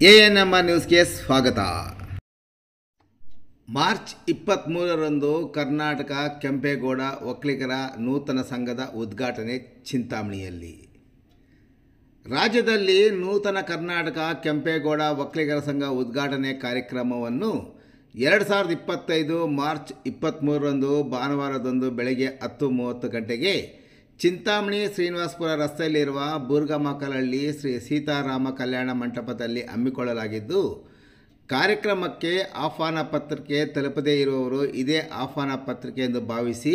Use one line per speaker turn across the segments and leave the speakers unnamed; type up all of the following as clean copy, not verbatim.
ANMR ನ್ಯೂಸ್ಗೆ ಸ್ವಾಗತ. March 23ರಂದು Karnataka Kempegowda ಒಕ್ಕಲಿಗರ ನೂತನ ಸಂಘದ ಉದ್ಘಾಟನೆ ಚಿಂತಾಮಣಿಯಲ್ಲಿ. ರಾಜ್ಯದಲ್ಲಿ ನೂತನ ಕರ್ನಾಟಕ ಕೆಂಪೇಗೌಡ ಒಕ್ಕಲಿಗರ ಸಂಘ ಉದ್ಘಾಟನೆ ಕಾರ್ಯಕ್ರಮವನ್ನು 2025 ಮಾರ್ಚ್ 23ರಂದು ಭಾನುವಾರದಂದು ಬೆಳಗ್ಗೆ 10:30 ಗಂಟೆಗೆ ಚಿಂತಾಮಣಿ ಶ್ರೀನಿವಾಸಪುರ ರಸ್ತೆಯಲ್ಲಿರುವ ಬೂರ್ಗಮಕಲಹಳ್ಳಿ ಶ್ರೀ ಸೀತಾರಾಮ ಕಲ್ಯಾಣ ಮಂಟಪದಲ್ಲಿ ಹಮ್ಮಿಕೊಳ್ಳಲಾಗಿದ್ದು, ಕಾರ್ಯಕ್ರಮಕ್ಕೆ ಆಹ್ವಾನ ಪತ್ರಿಕೆ ತಲುಪದೇ ಇರುವವರು ಇದೇ ಆಹ್ವಾನ ಪತ್ರಿಕೆ ಎಂದು ಭಾವಿಸಿ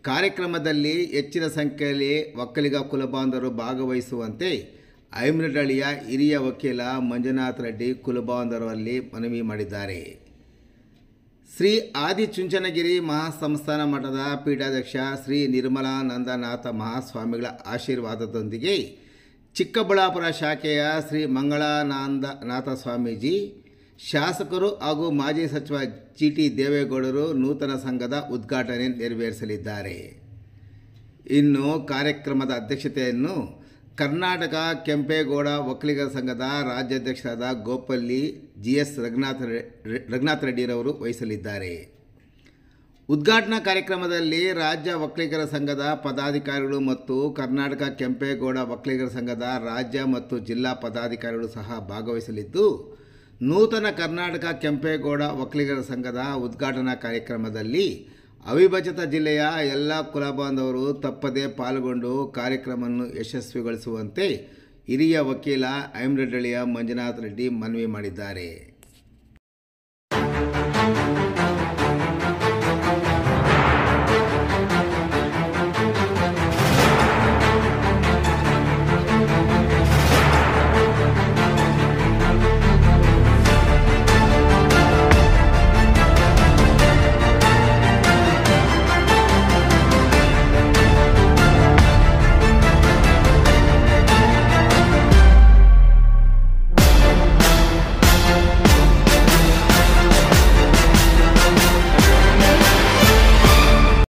ಕಾರ್ಯಕ್ರಮದಲ್ಲಿ ಹೆಚ್ಚಿನ ಸಂಖ್ಯೆಯಲ್ಲಿ ಒಕ್ಕಲಿಗ ಕುಲಬಾಂಧವರು ಭಾಗವಹಿಸುವಂತೆ ಐಮರಡಳ್ಳಿಯ ಹಿರಿಯ ವಕೀಲ ಮಂಜುನಾಥ ರೆಡ್ಡಿ ಕುಲಬಾಂಧವರಲ್ಲಿ ಮನವಿ ಮಾಡಿದ್ದಾರೆ. ಶ್ರೀ ಆದಿಚುಂಚನಗಿರಿ ಮಹಾಸಂಸ್ಥಾನ ಮಠದ ಪೀಠಾಧ್ಯಕ್ಷ ಶ್ರೀ ನಿರ್ಮಲಾನಂದನಾಥ ಮಹಾಸ್ವಾಮಿಗಳ ಆಶೀರ್ವಾದದೊಂದಿಗೆ ಚಿಕ್ಕಬಳ್ಳಾಪುರ ಶಾಖೆಯ ಶ್ರೀ ಮಂಗಳಾನಂದನಾಥ ಸ್ವಾಮೀಜಿ, ಶಾಸಕರು ಹಾಗೂ ಮಾಜಿ ಸಚಿವ ಜಿಟಿ ದೇವೇಗೌಡರು ನೂತನ ಸಂಘದ ಉದ್ಘಾಟನೆ ನೆರವೇರಿಸಲಿದ್ದಾರೆ. ಇನ್ನು ಕಾರ್ಯಕ್ರಮದ ಅಧ್ಯಕ್ಷತೆಯನ್ನು ಕರ್ನಾಟಕ ಕೆಂಪೇಗೌಡ ಒಕ್ಕಲಿಗರ ಸಂಘದ ರಾಜ್ಯಾಧ್ಯಕ್ಷರಾದ ಗೋಪಲ್ಲಿ ಜಿಎಸ್ ರಘುನಾಥ ರೆಡ್ಡಿರವರು ವಹಿಸಲಿದ್ದಾರೆ. ಉದ್ಘಾಟನಾ ಕಾರ್ಯಕ್ರಮದಲ್ಲಿ ರಾಜ್ಯ ಒಕ್ಕಲಿಗರ ಸಂಘದ ಪದಾಧಿಕಾರಿಗಳು ಮತ್ತು ಕರ್ನಾಟಕ ಕೆಂಪೇಗೌಡ ಒಕ್ಕಲಿಗರ ಸಂಘದ ರಾಜ್ಯ ಮತ್ತು ಜಿಲ್ಲಾ ಪದಾಧಿಕಾರಿಗಳು ಸಹ ಭಾಗವಹಿಸಲಿದ್ದು, ನೂತನ ಕರ್ನಾಟಕ ಕೆಂಪೇಗೌಡ ಒಕ್ಕಲಿಗರ ಸಂಘದ ಉದ್ಘಾಟನಾ ಕಾರ್ಯಕ್ರಮದಲ್ಲಿ ಅವಿಭಜಿತ ಜಿಲ್ಲೆಯ ಎಲ್ಲ ಕುಲಬಾಂಧವರು ತಪ್ಪದೇ ಪಾಲ್ಗೊಂಡು ಕಾರ್ಯಕ್ರಮವನ್ನು ಯಶಸ್ವಿಗೊಳಿಸುವಂತೆ ಹಿರಿಯ ವಕೀಲ ಐಮರಡಳ್ಳಿಯ ಮಂಜುನಾಥ ರೆಡ್ಡಿ ಮನವಿ ಮಾಡಿದ್ದಾರೆ.